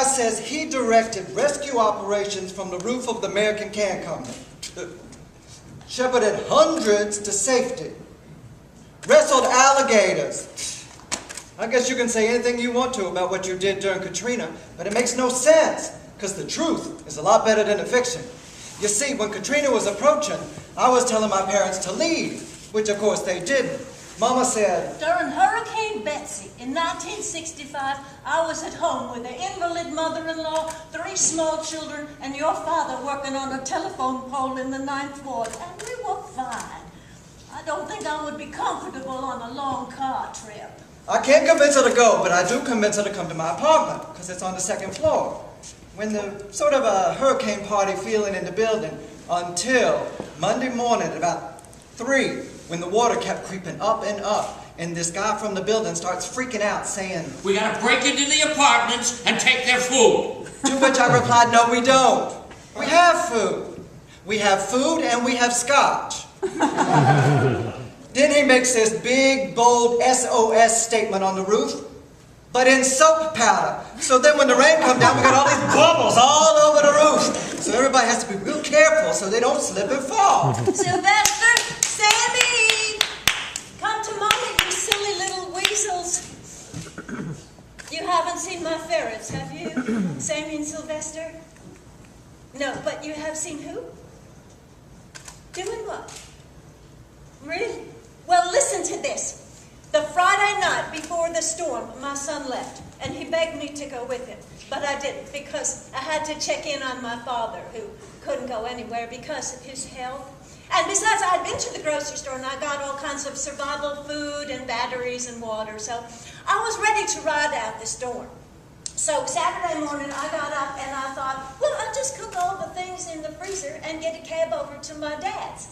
says he directed rescue operations from the roof of the American Can Company, shepherded hundreds to safety, wrestled alligators. I guess you can say anything you want to about what you did during Katrina, but it makes no sense, because the truth is a lot better than the fiction. You see, when Katrina was approaching, I was telling my parents to leave, which of course they didn't. Mama said, during Hurricane Betsy in 1965, I was at home with an invalid mother-in-law, 3 small children, and your father working on a telephone pole in the 9th Ward, and we were fine. I don't think I would be comfortable on a long car trip. I can't convince her to go, but I do convince her to come to my apartment, because it's on the 2nd floor. When the sort of a hurricane party feeling in the building, until Monday morning at about 3, when the water kept creeping up and up, and this guy from the building starts freaking out, saying, "We gotta break into the apartments and take their food." To which I replied, "No, we don't. We have food. We have food and we have scotch." Then he makes this big, bold SOS statement on the roof, but in soap powder. So then when the rain comes down, we got all these bubbles all over the roof. So everybody has to be real careful so they don't slip and fall. Sylvester, Sammy, come to Mommy, you silly little weasels. You haven't seen my ferrets, have you? Sammy and Sylvester? No, but you have seen who? Doing what? Really? Well, listen to this. The Friday night before the storm, my son left, and he begged me to go with him. But I didn't, because I had to check in on my father, who couldn't go anywhere because of his health. And besides, I had been to the grocery store, and I got all kinds of survival food and batteries and water, so I was ready to ride out the storm. So Saturday morning, I got up, and I thought, well, I'll just cook all the things in the freezer and get a cab over to my dad's.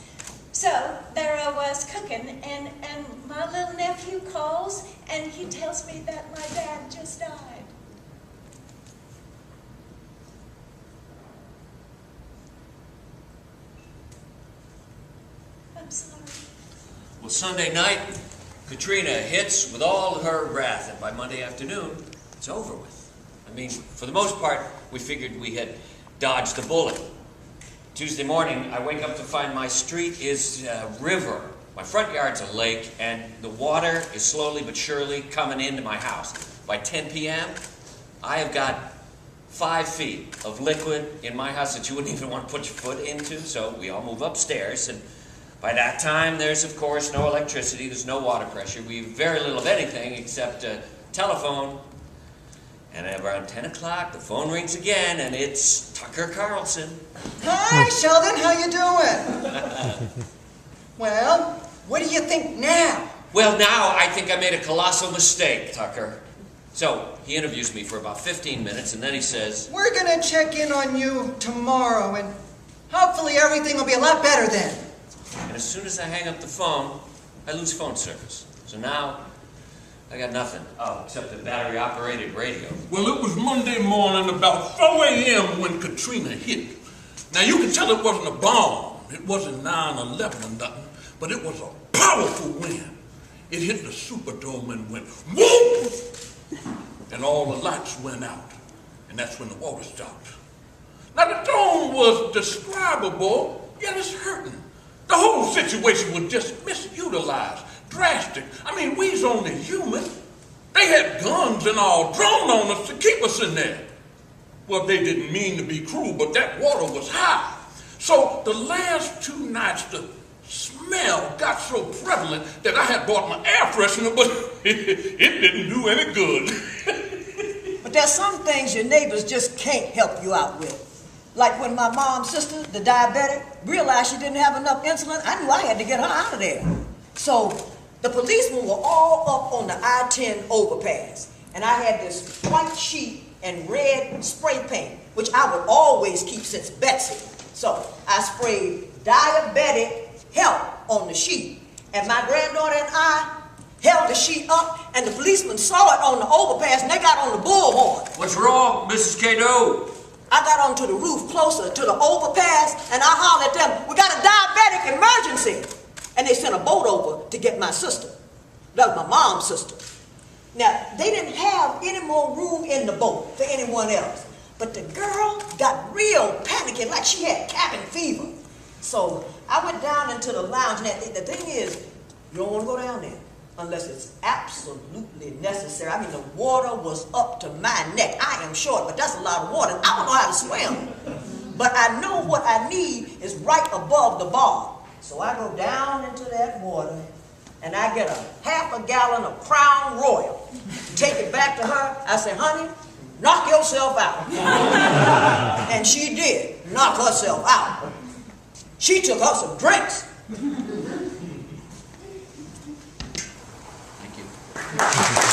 So there I was cooking, and my little nephew calls, and he tells me that my dad just died. I'm sorry. Well, Sunday night, Katrina hits with all her wrath, and by Monday afternoon, it's over with. I mean, for the most part, we figured we had dodged a bullet. Tuesday morning, I wake up to find my street is a river. My front yard's a lake, and the water is slowly but surely coming into my house. By 10 p.m., I have got 5 feet of liquid in my house that you wouldn't even want to put your foot into, so we all move upstairs, and by that time, there's, of course, no electricity, there's no water pressure. We have very little of anything except a telephone. And around 10 o'clock, the phone rings again, and it's Tucker Carlson. Hi, Sheldon, how you doing? Well, what do you think now? Well, now I think I made a colossal mistake, Tucker. So, he interviews me for about 15 minutes, and then he says, "We're going to check in on you tomorrow, and hopefully everything will be a lot better then." And as soon as I hang up the phone, I lose phone service. So now, I got nothing. Oh, except the battery-operated radio. Well, it was Monday morning about 4 a.m. when Katrina hit. Now, you can tell it wasn't a bomb. It wasn't 9/11 or nothing, but it was a powerful wind. It hit the Superdome and went whoop! And all the lights went out. And that's when the water stopped. Now, the dome was describable, yet it's hurting. The whole situation was just misutilized. Drastic. I mean, we's only human. They had guns and all drawn on us to keep us in there. Well, they didn't mean to be cruel, but that water was high. So the last 2 nights, the smell got so prevalent that I had bought my air freshener, but it didn't do any good. But there's some things your neighbors just can't help you out with. Like when my mom's sister, the diabetic, realized she didn't have enough insulin, I knew I had to get her out of there. So the policemen were all up on the I-10 overpass, and I had this white sheet and red spray paint, which I would always keep since Betsy. So I sprayed diabetic help on the sheet, and my granddaughter and I held the sheet up, and the policemen saw it on the overpass, and they got on the bullhorn. What's wrong, Mrs. Cato? I got onto the roof closer to the overpass, and I hollered at them, "We got a diabetic emergency!" And they sent a boat over to get my sister. That was my mom's sister. Now, they didn't have any more room in the boat for anyone else. But the girl got real panicky, like she had cabin fever. So I went down into the lounge, and the thing is, you don't want to go down there unless it's absolutely necessary. I mean, the water was up to my neck. I am short, but that's a lot of water. I don't know how to swim. But I know what I need is right above the bar. So I go down into that water, and I get a half a gallon of Crown Royal. Take it back to her. I say, honey, knock yourself out. And she did knock herself out. She took her some drinks. Thank you.